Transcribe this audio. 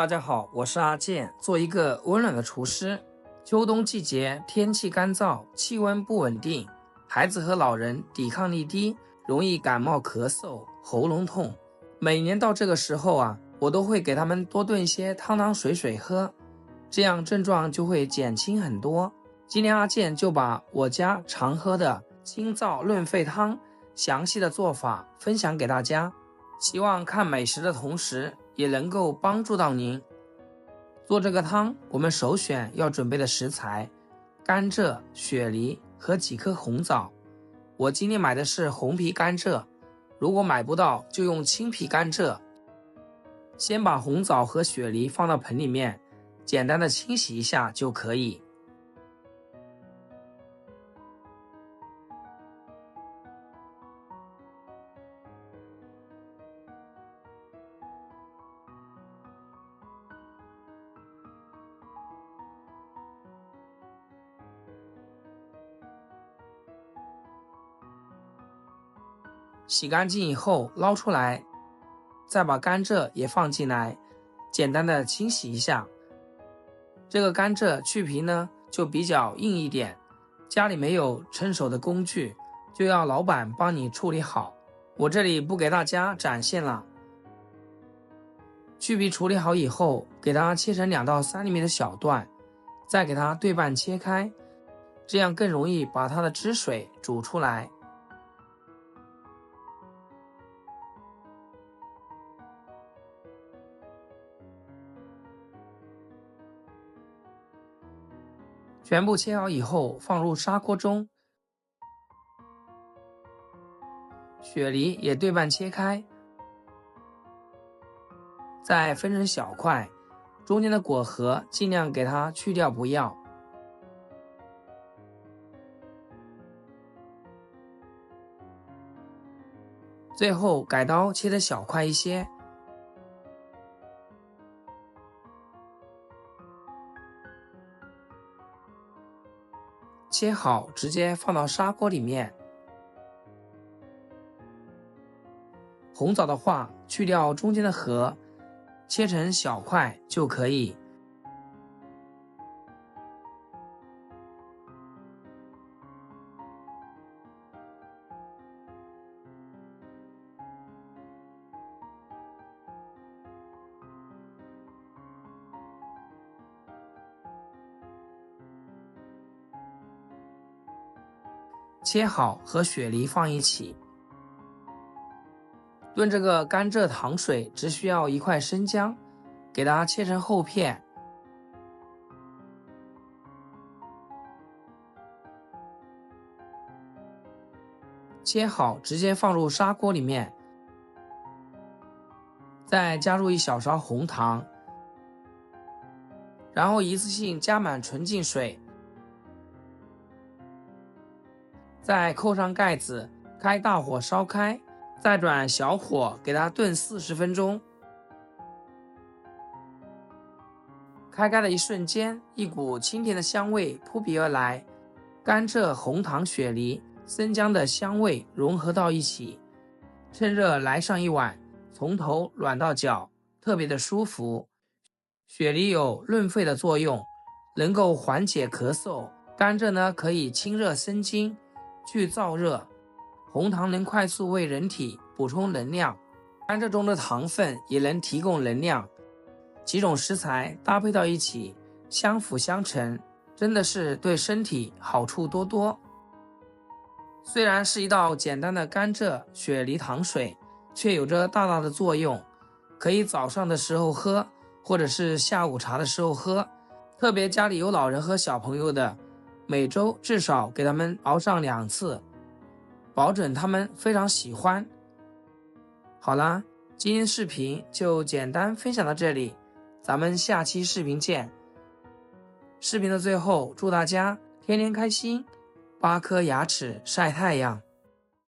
大家好，我是阿健，做一个温暖的厨师。秋冬季节天气干燥，气温不稳定，孩子和老人抵抗力低，容易感冒咳嗽、喉咙痛。每年到这个时候我都会给他们多炖一些汤汤水水喝，这样症状就会减轻很多。今天阿健就把我家常喝的清燥润肺汤详细的做法分享给大家，希望看美食的同时也能够帮助到您。做这个汤，我们首选要准备的食材：甘蔗、雪梨和几颗红枣。我今天买的是红皮甘蔗，如果买不到就用青皮甘蔗。先把红枣和雪梨放到盆里面，简单的清洗一下就可以。洗干净以后捞出来，再把甘蔗也放进来，简单的清洗一下。这个甘蔗去皮呢就比较硬一点，家里没有趁手的工具，就要老板帮你处理好，我这里不给大家展现了。去皮处理好以后，给它切成2到3厘米的小段，再给它对半切开，这样更容易把它的汁水煮出来。全部切好以后放入砂锅中，雪梨也对半切开，再分成小块，中间的果核尽量给它去掉不要。最后改刀切的小块一些，切好直接放到砂锅里面。红枣的话，去掉中间的核，切成小块就可以。切好和雪梨放一起。炖这个甘蔗糖水只需要1块生姜，给它切成厚片。切好直接放入砂锅里面，再加入1小勺红糖，然后一次性加满纯净水，再扣上盖子，开大火烧开，再转小火给它炖40分钟。开盖的一瞬间，一股清甜的香味扑鼻而来，甘蔗、红糖、雪梨、生姜的香味融合到一起，趁热来上一碗，从头暖到脚，特别的舒服。雪梨有润肺的作用，能够缓解咳嗽；甘蔗呢可以清热生津，去燥热；红糖能快速为人体补充能量，甘蔗中的糖分也能提供能量。几种食材搭配到一起，相辅相成，真的是对身体好处多多。虽然是一道简单的甘蔗雪梨糖水，却有着大大的作用，可以早上的时候喝，或者是下午茶的时候喝，特别家里有老人和小朋友的，每周至少给他们熬上2次，保准他们非常喜欢。好啦，今天视频就简单分享到这里，咱们下期视频见。视频的最后，祝大家天天开心，8颗牙齿晒太阳。